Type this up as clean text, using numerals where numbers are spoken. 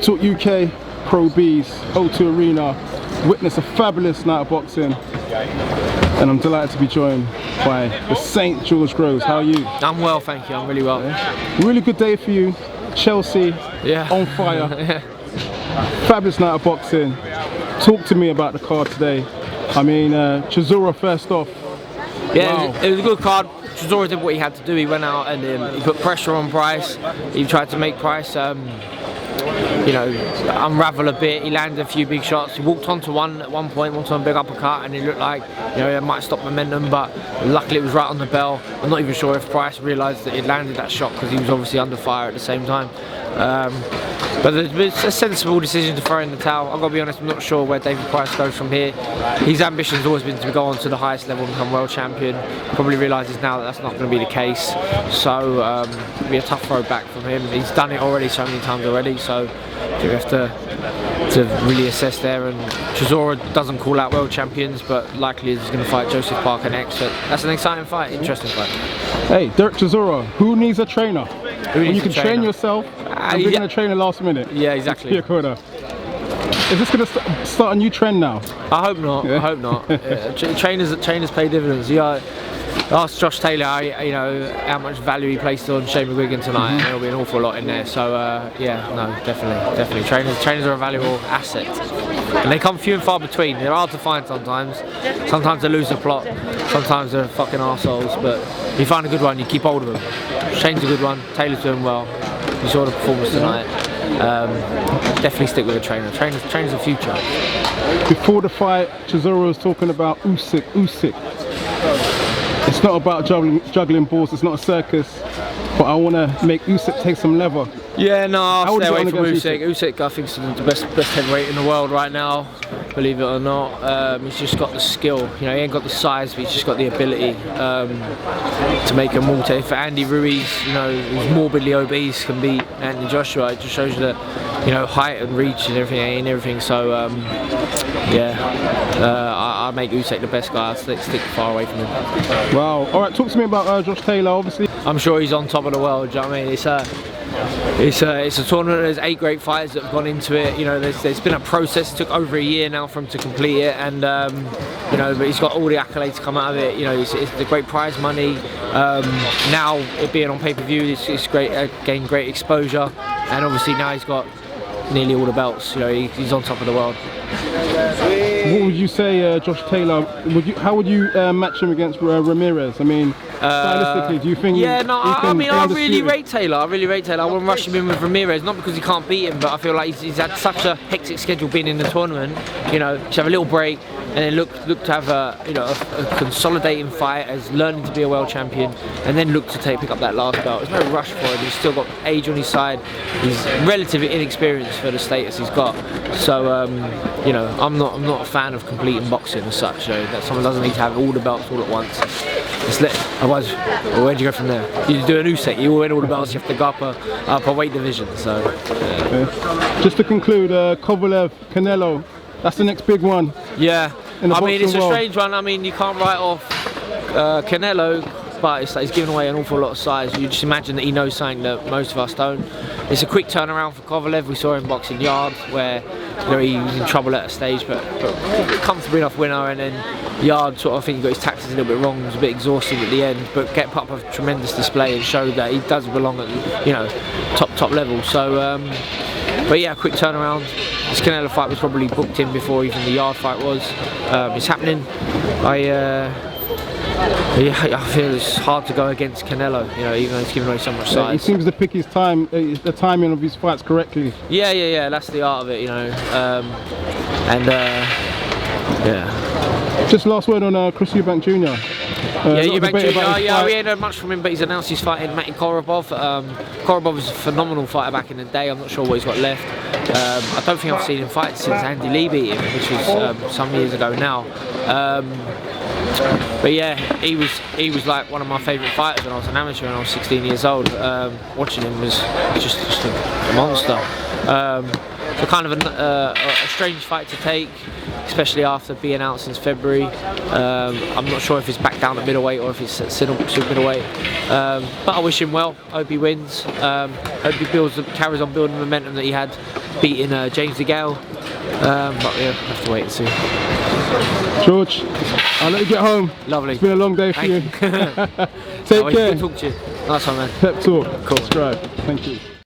Talk UK Pro B's O2 Arena. Witness a fabulous night of boxing, and I'm delighted to be joined by the St. George Groves. How are you? I'm well, thank you. I'm really well. Yeah. Really good day for you. Chelsea, on fire. Fabulous night of boxing. Talk to me about the card today. I mean, Chisora first off. Yeah, wow. it was a good card. Chisora did what he had to do. He went out and he put pressure on Price. He tried to make Price, you know, unravel a bit. He landed a few big shots. He walked onto one at one point, walked on a big uppercut, and it looked like, you know, it might stop momentum, but luckily it was right on the bell. I'm not even sure if Price realised that he landed that shot because he was obviously under fire at the same time. But it's a sensible decision to throw in the towel. I've got to be honest, I'm not sure where David Price goes from here. His ambition's always been to go on to the highest level and become world champion. Probably realises now that that's not going to be the case. So it'll be a tough throw back from him. He's done it already so many times already, so you have to really assess there. And Chisora doesn't call out world champions, but likely is going to fight Joseph Parker next. But that's an exciting fight, interesting fight. Hey, Derek Chisora, who needs a trainer? When you can train yourself, and we're going to train the last minute. Yeah, exactly. Is this going to start a new trend now? I hope not. Yeah. I hope not. Trainers pay dividends. Yeah. Ask Josh Taylor, you know, how much value he placed on Shane McGuigan tonight, and there'll be an awful lot in there. So yeah, no, definitely. Trainers are a valuable asset, and they come few and far between. They're hard to find sometimes. Sometimes they lose the plot. Sometimes they're fucking arseholes. But if you find a good one, you keep hold of them. Shane's a good one. Taylor's doing well. You saw the performance tonight. Definitely stick with a trainer. Trainer's the future. Before the fight, Chisora was talking about Uysk. It's not about juggling balls, it's not a circus, but I want to make Uysk take some leather. Yeah, no, I'll stay away from Uysk. Uysk, I think, is the best heavyweight in the world right now, believe it or not. He's just got the skill, you know, he ain't got the size, but he's just got the ability to make a multi. For Andy Ruiz, you know, who's morbidly obese, can beat Anthony Joshua. It just shows you that, you know, height and reach and everything. So, yeah, I make Uysk the best guy. I'll stick far away from him. Wow. All right, talk to me about Josh Taylor, obviously. I'm sure he's on top of the world, do you know what I mean? It's a tournament. There's 8 great fighters that have gone into it. You know, there's been a process. It took over a year now for him to complete it, and you know, but he's got all the accolades to come out of it. You know, it's the great prize money. Now it being on pay-per-view, it's great. Gained great exposure, and obviously now he's got nearly all the belts. You know, he's on top of the world. What would you say, Josh Taylor? How would you match him against Ramirez? I mean, stylistically, do you think? Yeah, no, I mean, I really rate Taylor. I wouldn't rush him in with Ramirez, not because he can't beat him, but I feel like he's had such a hectic schedule being in the tournament. You know, to have a little break and then look to have a consolidating fight as learning to be a world champion, and then look to pick up that last belt. There's no rush for him. He's still got age on his side. He's relatively inexperienced for the status he's got. So you know, I'm not a fan of completing boxing as such. So that someone doesn't need to have all the belts all at once. Otherwise, well, where do you go from there? You do a new set. You win all the belts. You have to go up a weight division. So okay. Just to conclude, Kovalev, Canelo. That's the next big one. Yeah. I mean, it's a strange one. I mean, you can't write off Canelo, but it's like he's giving away an awful lot of size. You just imagine that he knows something that most of us don't. It's a quick turnaround for Kovalev. We saw him boxing Yard, where, you know, he was in trouble at a stage, but comfortably enough winner. And then Yard sort of, I think he got his tactics a little bit wrong. He was a bit exhausted at the end, but kept up a tremendous display and showed that he does belong at, you know, top level. So, but yeah, quick turnaround. This Canelo fight was probably booked in before even the Yard fight was. It's happening. I feel it's hard to go against Canelo, you know, even though he's giving away so much size. He seems to pick his time, the timing of his fights correctly. Yeah, that's the art of it, you know. Yeah. Just last word on Chris Eubank Jr. Eubank Jr. Yeah, we ain't heard much from him, but he's announced he's fighting Matty Korobov. Korobov was a phenomenal fighter back in the day. I'm not sure what he's got left. I don't think I've seen him fight since Andy Lee beat him, which was some years ago now. But yeah, he was like one of my favourite fighters when I was an amateur and I was 16 years old. Watching him was just a monster. So kind of a strange fight to take, especially after being out since February. I'm not sure if he's back down at middleweight or if he's still middleweight. But I wish him well. Hope he wins. Hope he carries on building the momentum that he had beating James DeGale. But yeah, we'll have to wait and see. George, I'll let you get home. Lovely. It's been a long day for you. Take Take care. Good talk to you. Nice one, man. Pep talk. Cool. Subscribe. Thank you.